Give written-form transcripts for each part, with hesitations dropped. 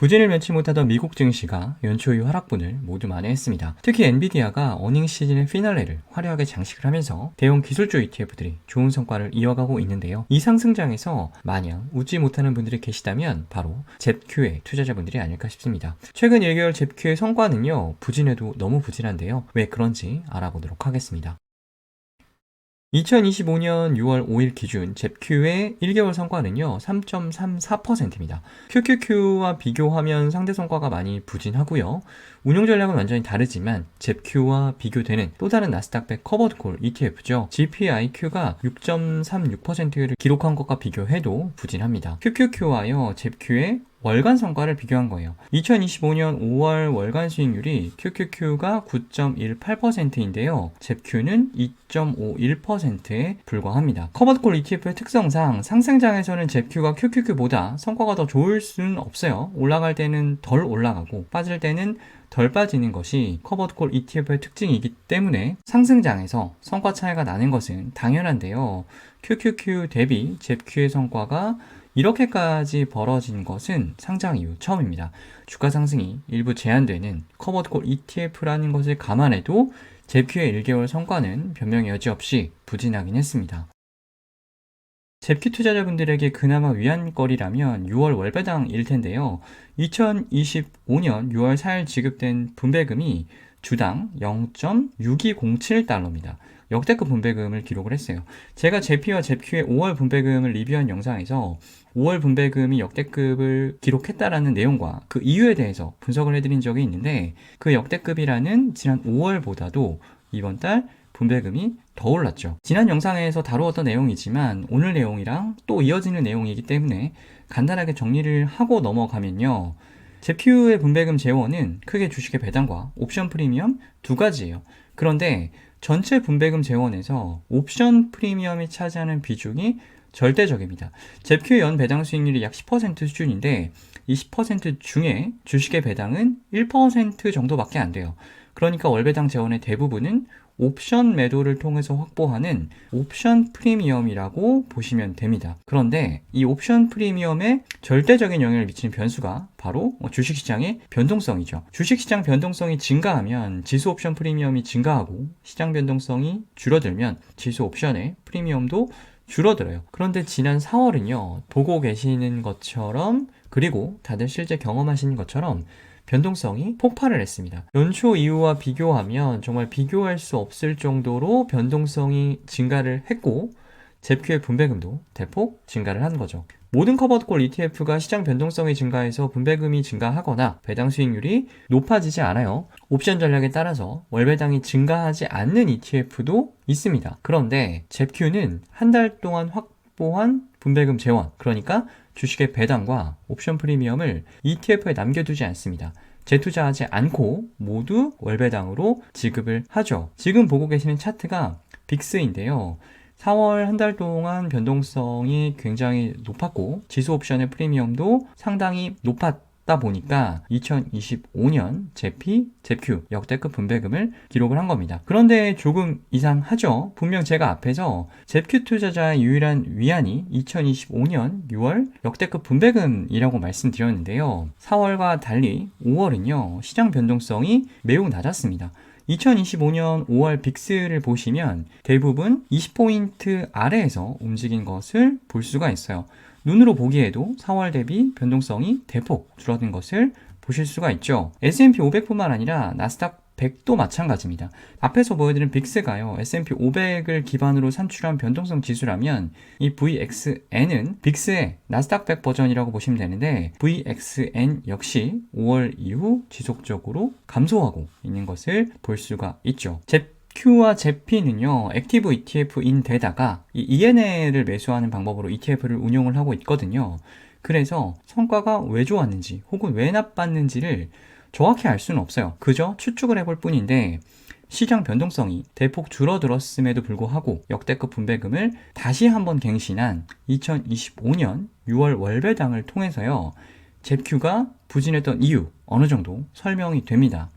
부진을 면치 못하던 미국 증시가 연초 이후 하락분을 모두 만회했습니다. 특히 엔비디아가 어닝 시즌의 피날레를 화려하게 장식을 하면서 대형 기술주 ETF들이 좋은 성과를 이어가고 있는데요. 이 상승장에서 마냥 웃지 못하는 분들이 계시다면 바로 잽큐의 투자자분들이 아닐까 싶습니다. 최근 1개월 잽큐의 성과는요, 부진해도 너무 부진한데요. 왜 그런지 알아보도록 하겠습니다. 2025년 6월 5일 기준 잽큐의 1개월 성과는요 3.34%입니다. QQQ와 비교하면 상대 성과가 많이 부진하고요. 운용 전략은 완전히 다르지만 잽큐와 비교되는 또 다른 나스닥100 커버드콜 ETF죠. GPIQ가 6.36%를 기록한 것과 비교해도 부진합니다. QQQ와요 잽큐의 월간 성과를 비교한 거예요. 2025년 5월 월간 수익률이 QQQ가 9.18%인데요. 잽큐는 2.51%에 불과합니다. 커버드콜 ETF의 특성상 상승장에서는 잽큐가 QQQ보다 성과가 더 좋을 수는 없어요. 올라갈 때는 덜 올라가고 빠질 때는 덜 빠지는 것이 커버드콜 ETF의 특징이기 때문에 상승장에서 성과 차이가 나는 것은 당연한데요. QQQ 대비 잽큐의 성과가 이렇게까지 벌어진 것은 상장 이후 처음입니다. 주가 상승이 일부 제한되는 커버드콜 ETF라는 것을 감안해도 잽큐의 1개월 성과는 변명의 여지 없이 부진하긴 했습니다. 잽큐 투자자분들에게 그나마 위안거리라면 6월 월배당일 텐데요. 2025년 6월 4일 지급된 분배금이 주당 0.6207달러입니다. 역대급 분배금을 기록을 했어요. 제가 잽큐와 잽큐의 5월 분배금을 리뷰한 영상에서 5월 분배금이 역대급을 기록했다라는 내용과 그 이유에 대해서 분석을 해드린 적이 있는데 그 역대급이라는 지난 5월보다도 이번 달 분배금이 더 올랐죠. 지난 영상에서 다루었던 내용이지만 오늘 내용이랑 또 이어지는 내용이기 때문에 간단하게 정리를 하고 넘어가면요. 잽큐의 분배금 재원은 크게 주식의 배당과 옵션 프리미엄 두 가지예요. 그런데 전체 분배금 재원에서 옵션 프리미엄이 차지하는 비중이 절대적입니다. 잽큐의 연 배당 수익률이 약 10% 수준인데 이 10% 중에 주식의 배당은 1% 정도밖에 안 돼요. 그러니까 월배당 재원의 대부분은 옵션 매도를 통해서 확보하는 옵션 프리미엄이라고 보시면 됩니다. 그런데 이 옵션 프리미엄에 절대적인 영향을 미치는 변수가 바로 주식시장의 변동성이죠. 주식시장 변동성이 증가하면 지수 옵션 프리미엄이 증가하고 시장 변동성이 줄어들면 지수 옵션의 프리미엄도 줄어들어요. 그런데 지난 4월은요, 보고 계시는 것처럼 그리고 다들 실제 경험하시는 것처럼 변동성이 폭발을 했습니다. 연초 이후와 비교하면 정말 비교할 수 없을 정도로 변동성이 증가를 했고 잽큐의 분배금도 대폭 증가를 한 거죠. 모든 커버드콜 ETF가 시장 변동성이 증가해서 분배금이 증가하거나 배당 수익률이 높아지지 않아요. 옵션 전략에 따라서 월배당이 증가하지 않는 ETF도 있습니다. 그런데 잽큐는 한 달 동안 확보한 분배금 재원, 그러니까 주식의 배당과 옵션 프리미엄을 ETF에 남겨두지 않습니다. 재투자하지 않고 모두 월배당으로 지급을 하죠. 지금 보고 계시는 차트가 빅스인데요. 4월 한 달 동안 변동성이 굉장히 높았고 지수 옵션의 프리미엄도 상당히 높았다 보니까 2025년 잽큐 역대급 분배금을 기록을 한 겁니다. 그런데 조금 이상하죠. 분명 제가 앞에서 잽큐 투자자의 유일한 위안이 2025년 6월 역대급 분배금이라고 말씀드렸는데요. 4월과 달리 5월은요 시장 변동성이 매우 낮았습니다. 2025년 5월 빅스를 보시면 대부분 20포인트 아래에서 움직인 것을 볼 수가 있어요. 눈으로 보기에도 4월 대비 변동성이 대폭 줄어든 것을 보실 수가 있죠. S&P 500뿐만 아니라 나스닥 100도 마찬가지입니다. 앞에서 보여드린 빅스가요, S&P 500을 기반으로 산출한 변동성 지수라면 이 VXN은 빅스의 나스닥 100 버전이라고 보시면 되는데 VXN 역시 5월 이후 지속적으로 감소하고 있는 것을 볼 수가 있죠. 잽큐와 잽피는요 액티브 ETF인 데다가 이 ENL을 매수하는 방법으로 ETF를 운용을 하고 있거든요. 그래서 성과가 왜 좋았는지 혹은 왜 나빴는지를 정확히 알 수는 없어요. 그저 추측을 해볼 뿐인데 시장 변동성이 대폭 줄어들었음에도 불구하고 역대급 분배금을 다시 한번 갱신한 2025년 6월 월배당을 통해서요. 잽큐가 부진했던 이유 어느 정도 설명이 됩니다.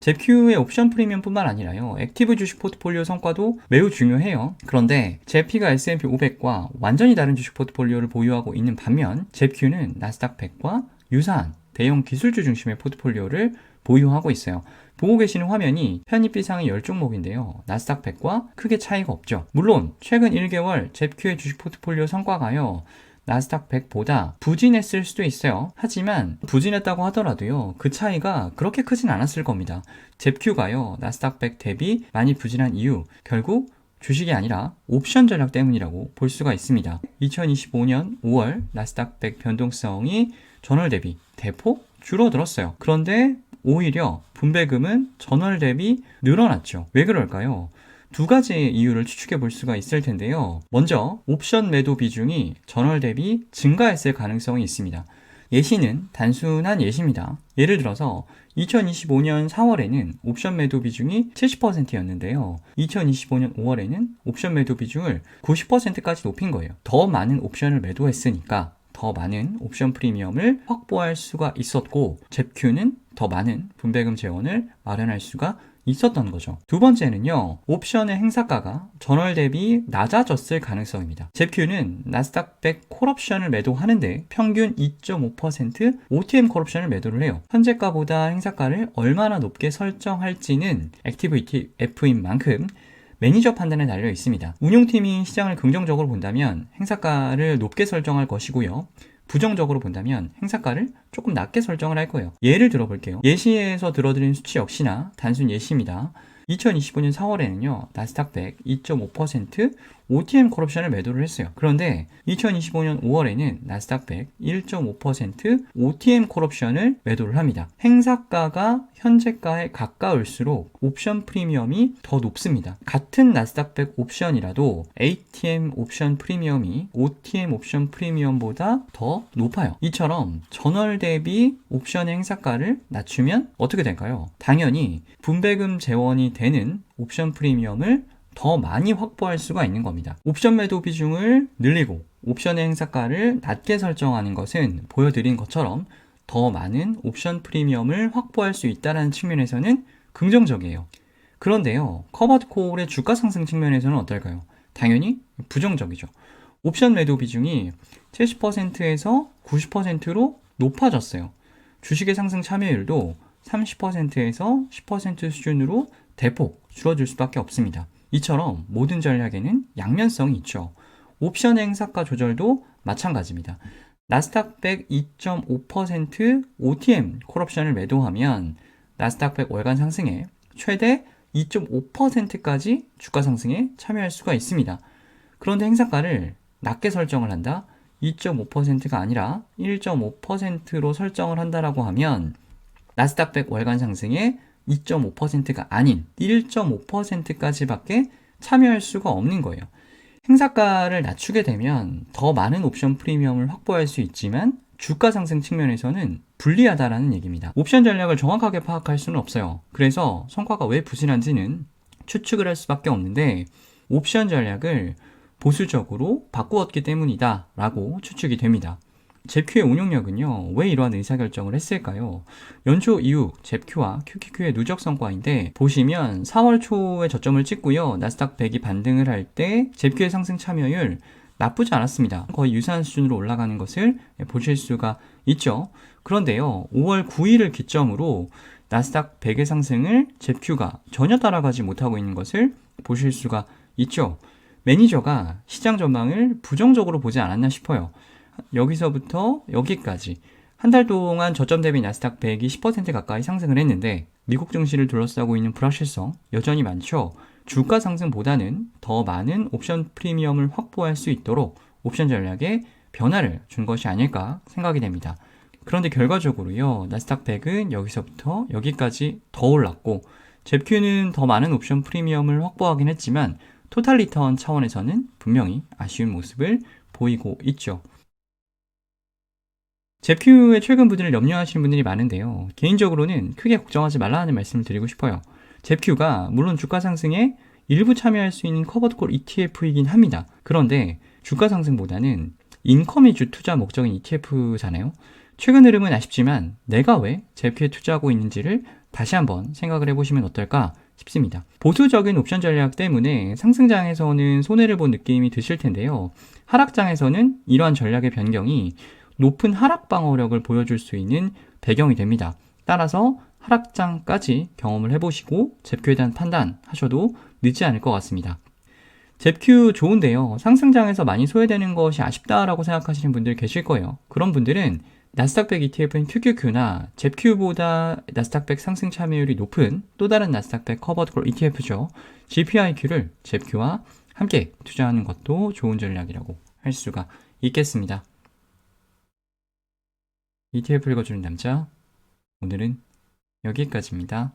제큐의 옵션 프리미엄뿐만 아니라요, 액티브 주식 포트폴리오 성과도 매우 중요해요. 그런데 제피가 S&P 500과 완전히 다른 주식 포트폴리오를 보유하고 있는 반면 제큐는 나스닥 100과 유사한 대형 기술주 중심의 포트폴리오를 보유하고 있어요. 보고 계시는 화면이 편입비상의 10종목인데요. 나스닥 100과 크게 차이가 없죠. 물론 최근 1개월 제큐의 주식 포트폴리오 성과가요, 나스닥 100보다 부진했을 수도 있어요. 하지만 부진했다고 하더라도요, 그 차이가 그렇게 크진 않았을 겁니다. 제큐가요, 나스닥 100 대비 많이 부진한 이유, 결국 주식이 아니라 옵션 전략 때문이라고 볼 수가 있습니다. 2025년 5월 나스닥 100 변동성이 전월 대비 대폭 줄어들었어요. 그런데 오히려 분배금은 전월 대비 늘어났죠. 왜 그럴까요? 두 가지 이유를 추측해 볼 수가 있을 텐데요. 먼저 옵션 매도 비중이 전월 대비 증가했을 가능성이 있습니다. 예시는 단순한 예시입니다. 예를 들어서 2025년 4월에는 옵션 매도 비중이 70%였는데요. 2025년 5월에는 옵션 매도 비중을 90%까지 높인 거예요. 더 많은 옵션을 매도했으니까 더 많은 옵션 프리미엄을 확보할 수가 있었고, 제큐는 더 많은 분배금 재원을 마련할 수가 있었던 거죠. 두 번째는요, 옵션의 행사가가 전월 대비 낮아졌을 가능성입니다. 제큐는 나스닥 100 콜옵션을 매도하는데 평균 2.5% OTM 콜옵션을 매도를 해요. 현재가보다 행사가를 얼마나 높게 설정할지는 액티브 ETF인 만큼 매니저 판단에 달려 있습니다. 운용팀이 시장을 긍정적으로 본다면 행사가를 높게 설정할 것이고요. 부정적으로 본다면 행사가를 조금 낮게 설정을 할 거예요. 예를 들어볼게요. 예시에서 들어드린 수치 역시나 단순 예시입니다. 2025년 4월에는요, 나스닥 100 2.5% OTM 콜옵션을 매도를 했어요. 그런데 2025년 5월에는 나스닥 100 1.5% OTM 콜옵션을 매도를 합니다. 행사가가 현재가에 가까울수록 옵션 프리미엄이 더 높습니다. 같은 나스닥 100 옵션이라도 ATM 옵션 프리미엄이 OTM 옵션 프리미엄보다 더 높아요. 이처럼 전월 대비 옵션의 행사가를 낮추면 어떻게 될까요? 당연히 분배금 재원이 되는 옵션 프리미엄을 더 많이 확보할 수가 있는 겁니다. 옵션 매도 비중을 늘리고 옵션의 행사가를 낮게 설정하는 것은 보여드린 것처럼 더 많은 옵션 프리미엄을 확보할 수 있다는 측면에서는 긍정적이에요. 그런데요, 커버드 콜의 주가 상승 측면에서는 어떨까요? 당연히 부정적이죠. 옵션 매도 비중이 70%에서 90%로 높아졌어요. 주식의 상승 참여율도 30%에서 10% 수준으로 대폭 줄어들 수밖에 없습니다. 이처럼 모든 전략에는 양면성이 있죠. 옵션 행사가 조절도 마찬가지입니다. 나스닥 100 2.5% OTM 콜옵션을 매도하면 나스닥 100 월간 상승에 최대 2.5%까지 주가 상승에 참여할 수가 있습니다. 그런데 행사가를 낮게 설정을 한다? 2.5%가 아니라 1.5%로 설정을 한다라고 하면 나스닥 100 월간 상승에 2.5%가 아닌 1.5%까지밖에 참여할 수가 없는 거예요. 행사가를 낮추게 되면 더 많은 옵션 프리미엄을 확보할 수 있지만 주가 상승 측면에서는 불리하다라는 얘기입니다. 옵션 전략을 정확하게 파악할 수는 없어요. 그래서 성과가 왜 부진한지는 추측을 할 수밖에 없는데, 옵션 전략을 보수적으로 바꾸었기 때문이다 라고 추측이 됩니다. 제큐의 운용력은요, 왜 이러한 의사결정을 했을까요? 연초 이후 제큐와 QQQ의 누적 성과인데, 보시면 4월 초에 저점을 찍고요, 나스닥 100이 반등을 할 때 제큐의 상승 참여율 나쁘지 않았습니다. 거의 유사한 수준으로 올라가는 것을 보실 수가 있죠. 그런데요, 5월 9일을 기점으로 나스닥 100의 상승을 제큐가 전혀 따라가지 못하고 있는 것을 보실 수가 있죠. 매니저가 시장 전망을 부정적으로 보지 않았나 싶어요. 여기서부터 여기까지 한 달 동안 저점 대비 나스닥 100이 10% 가까이 상승을 했는데, 미국 증시를 둘러싸고 있는 불확실성 여전히 많죠. 주가 상승보다는 더 많은 옵션 프리미엄을 확보할 수 있도록 옵션 전략에 변화를 준 것이 아닐까 생각이 됩니다. 그런데 결과적으로요, 나스닥 100은 여기서부터 여기까지 더 올랐고, 제큐는 더 많은 옵션 프리미엄을 확보하긴 했지만 토탈 리턴 차원에서는 분명히 아쉬운 모습을 보이고 있죠. 제큐의 최근 부진을 염려하시는 분들이 많은데요, 개인적으로는 크게 걱정하지 말라는 말씀을 드리고 싶어요. 제큐가 물론 주가 상승에 일부 참여할 수 있는 커버드콜 ETF이긴 합니다. 그런데 주가 상승보다는 인컴 위주 투자 목적인 ETF잖아요. 최근 흐름은 아쉽지만 내가 왜 제큐에 투자하고 있는지를 다시 한번 생각을 해보시면 어떨까 싶습니다. 보수적인 옵션 전략 때문에 상승장에서는 손해를 본 느낌이 드실 텐데요. 하락장에서는 이러한 전략의 변경이 높은 하락 방어력을 보여줄 수 있는 배경이 됩니다. 따라서 하락장까지 경험을 해보시고 잽큐에 대한 판단하셔도 늦지 않을 것 같습니다. 잽큐 좋은데요. 상승장에서 많이 소외되는 것이 아쉽다라고 생각하시는 분들 계실 거예요. 그런 분들은 나스닥 100 ETF인 QQQ나 잽큐보다 나스닥 100 상승 참여율이 높은 또 다른 나스닥 100 커버드 콜 ETF죠. GPIQ를 잽큐와 함께 투자하는 것도 좋은 전략이라고 할 수가 있겠습니다. ETF 읽어주는 남자, 오늘은 여기까지입니다.